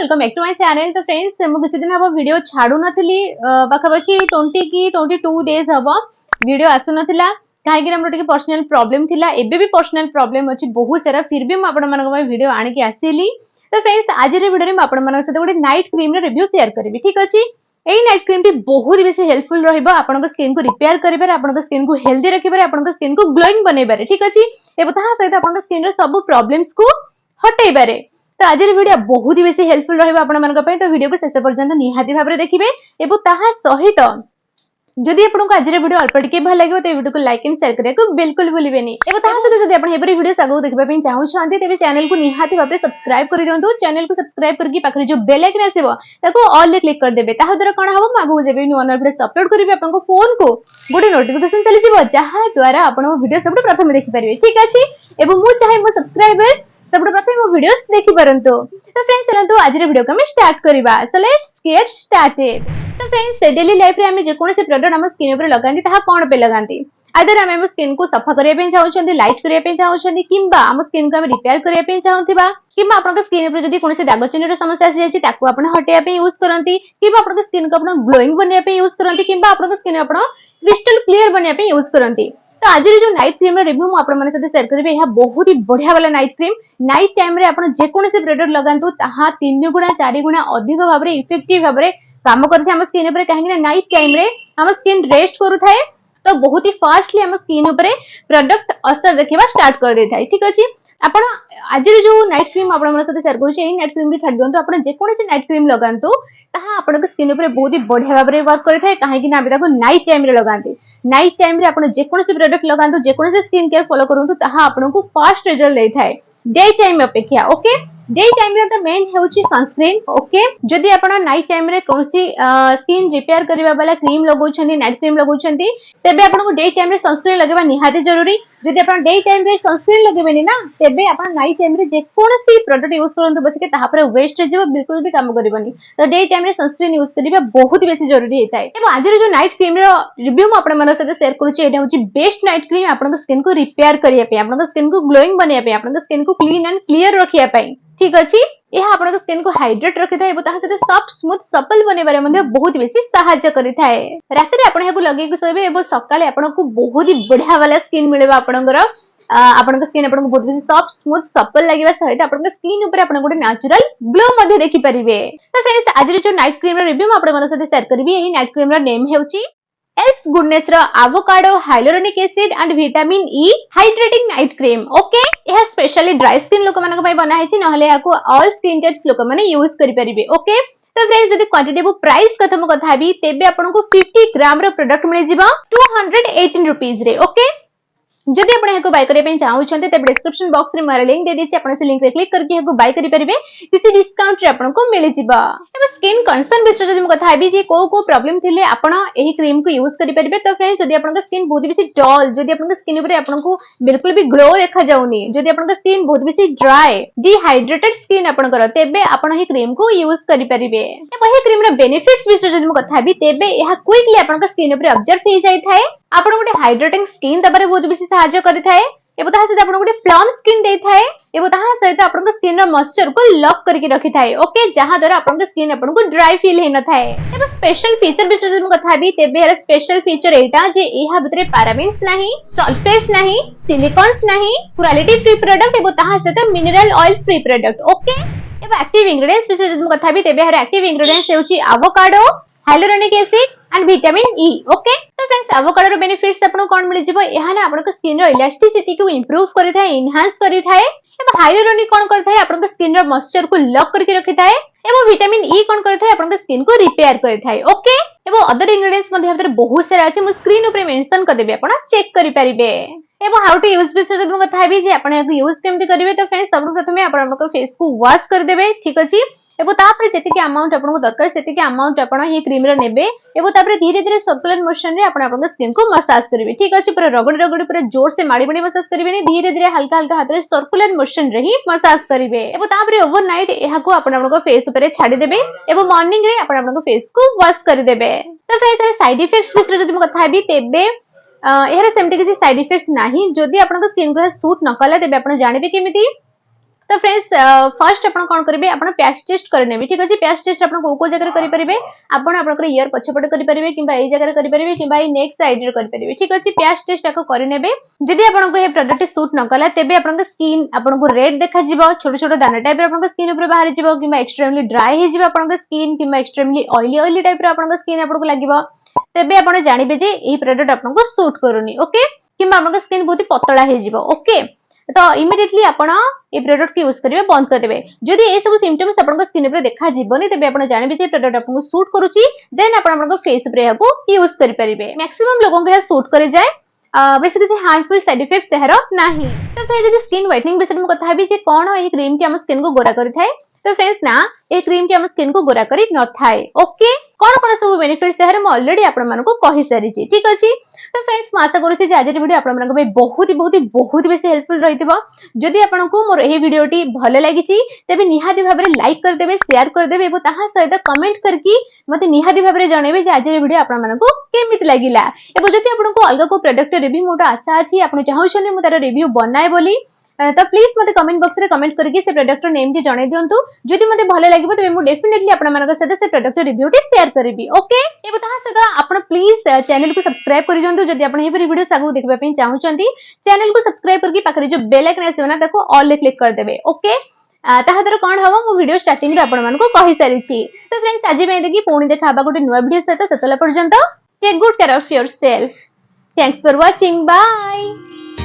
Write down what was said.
Welcome back to my channel. तो friends मु किसी दिन हम वीडियो छाड़ू नथली पाखापाखि 20 की 22 डेज हम वीडियो आसु नथिला काहे कि हमरो टिके पर्सनल प्रॉब्लम थिला। एबे भी पर्सनल प्रॉब्लम अछि बहुत सारा, फिर भी हम आपण मानक में वीडियो आनि के आसीली। तो फ्रेंड्स आज रे वीडियो रे हम आपण मानक साथे गोटे नाइट क्रीम रे रिव्यू शेयर करबी। ठीक अछि, एई नाइट क्रीम टी बहुत बेसी हेल्पफुल रहइबो आपन स्किन को रिपेयर करिबार, आपन स्किन को हेल्दी रखिबार, आपन स्किन को ग्लोइंग बनइबार। ठीक अछि, एबो ताहा सहित आपन स्किन रे सब प्रॉब्लम्स को हटइबारे। तो आज वीडियो बहुत ही बेसी हेल्पफुल रहइबो आपण मानक पय। तो वीडियो को शेष पर्यंत निहाती भाबरे देखिबे एबो ताहा सहित जदि आपनको आज वीडियो अल्प टिके भल लागियो तो वीडियो को लाइक एंड शेयर करिया को बिल्कुल भूलिबेनी। एबो ताहा सहित जदि आपण हेबरी वीडियो सागो देखबा पय चाहू छांती तेबे चैनल को निहाती भाबरे सब्सक्राइब करि दियंतु। चैनल को सब्सक्राइब करके पाखरे जो बेल आइकन आसीबो ताको ऑल ले क्लिक कर देबे। ताहा द्वारा कोन हबो मागो जेबे न्यू नया वीडियो अपलोड करिबे आपनको फोन को गोटे नोटिफिकेशन चली जिवो, जहा द्वारा आपण वीडियो सबसे प्रथम देखि परिबे। ठीक अछि, एबो मु चाहे मो सब्सक्राइबर सबसे प्रथम मो वीडियोस देखि परंतु। तो फ्रेंड्स चलंतु आज रे वीडियो को हम स्टार्ट करिबा। So let's get started. तो फ्रेंड्स डेली लाइफ रे हमें जे कोन से प्रोडक्ट हम स्किन ऊपर लगांती ताहा कोन पे लगांती, आदर हम स्किन को सफा करिया पे चाहू छंती, लाइट करिया पे चाहू छंती, किंबा हम स्किन को हम रिपेयर करिया पे चाहूथिबा, किंबा आपन स्किन ऊपर जदी कोन से दाग चिन्ह रे समस्या आसी जायछि ताको आपन हटिया पे यूज करंती, किंबा आपन स्किन को आपन ग्लोइंग बनया पे यूज करंती, किंबा आपन स्किन आपन क्रिस्टल क्लियर बनया पे यूज करंती। तो आज जो नाइट क्रीम रिव्यू मु आपण माने साथे शेयर करबे, यह बहुत ही बढ़िया वाला नाइट क्रीम। नाइट टाइम रे आपण जे कोन से प्रोडक्ट लगांतु ताहा 3 गुणा 4 गुणा अधिक भाबरे इफेक्टिव भाबरे काम करथे हम स्किन ऊपर। काहे कि नाइट टाइम रे हम स्किन रेस्ट करू थाए तो बहुत ही फास्टली हम स्किन ऊपर प्रोडक्ट असर देखिबा स्टार्ट कर दे थाए। ठीक अछि, आपण आज जो नाइट क्रीम आपण माने साथे शेयर करू छै, नाइट क्रीम के छाड़ दियंतु। आपण जे कोन से नाइट क्रीम लगांतु ताहा आपण स्किन ऊपर बहुत ही बढ़िया भाबरे वर्क करे थाए। काहे कि ना बेटा को नाइट टाइम रे लगांती, नाइट टाइम रे आपण जे कोन से प्रोडक्ट लगांतु, जे कोन से स्किन केयर फॉलो करंतु ताहा आपण को फास्ट रिजल्ट दे थाए डे टाइम अपेक्षा। ओके, डे टाइम रे तो मेन हेउची सनस्क्रीन। ओके, जदि आपण नाइट टाइम रे कोनसी स्किन रिपेयर करबा वाला क्रीम लगौछंती, नाइट क्रीम लगौछंती, तेबे आपण को डे टाइम रे सनस्क्रीन लगेबा निहाती जरूरी। जदि आपण डे टाइम रे सनस्क्रीन लगेबेनी ना, तेबे आपण नाइट टाइम रे जे कोनसी प्रोडक्ट यूज करंतु बसके ताहा पर वेस्ट रे जेबो बिल्कुल भी काम करबनी। तो डे टाइम रे सनस्क्रीन यूज करिबा बहुत बेसी जरूरी हेताय। एबो आज जो नाइट क्रीम रो रिव्यू म आपण माने साथे शेयर करू छी, एटा होची बेस्ट नाइट क्रीम आपण स्किन को रिपेयर करिया पे, आपण स्किन को ग्लोइंग बनिया पे, आपण स्किन को क्लीन एंड क्लियर रखिया पे। ठीक अछि, यह आपण स्किन को हाइड्रेट रखि थाए एबो ताहा साथे सॉफ्ट स्मूथ सपल बनेबारे मध्ये बहुत बेसी सहायता करि थाए। राति रे आपण हेकु लगे कि सोबे एबो सकाळे आपण को बहुत ही बढ़िया वाला स्किन मिलेबा। आपणकर आपन स्किन आपन को बहुत बेसी सॉफ्ट स्मूथ सपल लागिबा सहित आपन स्किन ऊपर आपन गोटे नेचुरल ग्लो मध्ये देखि परिबे। तो फ्रेंड्स आज जो नाइट क्रीम रो रिव्यू म आपण मन साथे शेयर करबी, एही नाइट क्रीम रो नेम हेउची एल्फ गुडनेस रो avocado hyaluronic acid and vitamin E hydrating night cream. Okay, यह स्पेशली ड्राई स्किन लोक मानक पय बना हेछि, नहले याको ऑल स्किन टाइप्स लोक माने यूज करि परिबे। ओके, तो फ्रेंड्स जदि क्वांटिटी को प्राइस कथा म कथा भी, तेबे आपन को 50 ग्राम रो प्रोडक्ट मिले जिवो 218 रुपीस रे। ओके, जदि आपण एको बाय करिया पे चाहू छन्ते तबे डिस्क्रिप्शन बॉक्स रे मार लिंक दे देछि, आपण से लिंक रे क्लिक करके एको बाय करि परिबे, किसी डिस्काउंट रे आपण को मिलि जिवो। एबे स्किन कंसर्न बिषय जदि म कथा हेबी जे को प्रॉब्लम थिले आपण एही क्रीम को यूज करि परिबे। तो फ्रेंड्स जदि आपण स्किन बहुत बेसी डल, जदि आपण स्किन ऊपर आपण को बिल्कुल भी ग्लो देखा जाउनी, जदि आपण स्किन बहुत बेसी ड्राई डिहाइड्रेटेड स्किन आपण कर, तेबे आपण एही क्रीम को यूज करि परिबे। एबे एही क्रीम रे बेनिफिट्स बिषय जदि म कथा हेबी, तेबे एहा क्विकली आपण स्किन ऊपर ऑब्जर्व हो जाय थाए। आपण गोटे हाइड्रेटिंग स्किन दबारे बहुत बेसी सहायता करि थाए। एबो ताहा सहित आपण गोटे प्लम स्किन दे थाए, एबो ताहा सहित आपण स्किन रो मॉइस्चर को लॉक करके रखि थाए। ओके, जहां द्वारा आपण स्किन आपण को ड्राई फील हे न थाए। एबो स्पेशल फीचर बिषय जदि म कथा हेबी, तेबे एरा स्पेशल फीचर एटा जे एहा भितरे पैराबेन्स नाही, सल्फेट्स नाही, सिलिकॉन्स नाही, क्वालिटी फ्री प्रोडक्ट, एबो ताहा सहित mineral oil free product. Okay, एबो एक्टिव इंग्रेडिएंट्स बिषय जदि म कथा हेबी, तेबे एरा एक्टिव इंग्रेडिएंट्स हेउची avocado hyaluronic acid and vitamin E. Okay, तो फ्रेंड्स एवोकाडो रो बेनिफिट्स आपन कोन मिलि जिवो, एहा ना आपन स्किन रो इलास्टिसिटी को इंप्रूव करि थाए, एनहांस करि थाए। एबो हाइलुरोनिक कोन करि थाए, आपन स्किन रो मॉइस्चर को लॉक करके रखि थाए। एबो विटामिन ई कोन करि थाए, आपन स्किन को रिपेयर करि थाए। ओके, एबो अदर इंग्रेडिएंट्स मध्ये भीतर बहुत सारा अछि, मु स्क्रीन ऊपर मेंशन कर देबे, आपण चेक करि परिबे। एबो हाउ टू यूज बिषय जदि म कथा हेबी जे आपण याको यूज केमति करिवे, तो फ्रेंड्स सब प्रथमे आपण आपन फेस को वॉश कर देबे। ठीक अछि, एबो तापर जेतिके अमाउंट आपन को दरकार सेतिके अमाउंट आपन हे क्रीम रे नेबे, एबो तापर धीरे धीरे सर्कुलर मोशन रे आपन स्किन को मसाज करिवे। ठीक अछि, पूरा रगड़ रगड़ पूरा जोर से माड़ी माड़ी मसाज करिवे, धीरे धीरे हल्का हल्का हाथ रे सर्कुलर मोशन रे ही मसाज करिवे। एबो तापर ओवरनाइट एहा को आपन को फेस ऊपर छाडी देबे, एबो मॉर्निंग रे आपन को फेस को वॉश कर देबे। तो फ्रेंड्स साइड इफेक्ट्स बिषय जदि म कथा हेबी, तेबे एहरे सेमति किसी साइड इफेक्ट्स नाही। जदि आपन स्किन को सूट न कला, तेबे आपन जानिबे केमिति, तो फ्रेंड्स फर्स्ट आपण कोन करिवे आपण पैच टेस्ट करनेबे ठीक अछि पैच टेस्ट आपण को जगह करि परिबे आपण आपनकर ईयर पछपट करि परिबे किबा एई जगह करि परिबे किबा एई नेक साइड रे करि परिबे ठीक अछि पैच टेस्ट को करनेबे जदि आपण को ए प्रोडक्ट सूट न कला तेबे आपण को स्किन आपण को रेड देखा जिवो छोट छोट दाना टाइप रे आपण को स्किन ऊपर बाहर जिवो किबा एक्सट्रीमली ड्राई हे जिवो आपण को स्किन किबा एक्सट्रीमली ऑयली टाइप रे आपण को स्किन आपण को लागिवो तेबे आपण जानिबे जे एई प्रोडक्ट आपण को सूट करूनी ओके किबा आपण को स्किन बहुत पतला हे जिवो ओके तो इमिडिएटली आपण ए प्रोडक्ट यूज करिवे बंद कर देबे जदि ए सब सिम्पटम्स आपण को स्किन ऊपर देखा जिवोनी तेबे आपण जानिबे जे प्रोडक्ट आपण को सूट करूची देन आपण को फेस ऊपर याको यूज करि परिबे मैक्सिमम लोगों को सूट करे जाय बेसी किसी हार्मफुल साइड इफेक्ट्स तहर नाही तो फ्रेंड्स जदि स्किन व्हाइटनिंग विषय में कथा हबी जे कोन ए क्रीम के हम स्किन को गोरा करि थाए तो फ्रेंड्स ना ए क्रीम के हम स्किन को गोरा करि न थाए ओके कोन सब बेनिफिट्स तहर म ऑलरेडी आपण मानको कहि सारी छी ठीक अछि तो फ्रेंड्स म आशा करू छी जे आज वीडियो आपण मानको बे बहुत बेसी हेल्पफुल रहितबो जदि आपण को मोर ए वीडियोटी भले लागि छी तबे निहाती भाबरे लाइक कर देबे शेयर कर देबे एबो ताहा सहित कमेंट करके मते निहाती भाबरे जणेबे जे आज वीडियो आपण मानको केमित लागिला एबो जदि आपण को अलगा को प्रोडक्ट रिव्यू मोटा आशा अछि आपण चाहौछन मु तार रिव्यू बनाए बोली तो प्लीज मते कमेंट बॉक्स रे कमेंट करके से प्रोडक्ट नेम के जणाई दियंतु जदि मते भले लागिबो तबे मु डेफिनेटली आपण मानक साथे से प्रोडक्ट रिव्यू टी शेयर करबी ओके एबो ताहा सदा आपण प्लीज चैनल को सब्सक्राइब करि दियंतु जदि आपण एही वीडियो सागु देखबा पई चाहउचंती चैनल को सब्सक्राइब करके पाखरे जो बेल आइकन आसे ना ताको ऑल ले क्लिक कर देबे ओके ताहा दर कोन हबो मु वीडियो स्टार्टिंग रे आपण मानको कहि सारी छी तो फ्रेंड्स आज में देखि पुणी देखा हबा गोटे नुवा वीडियो सहित ततला पर्यंत take good care of yourself thanks for watching bye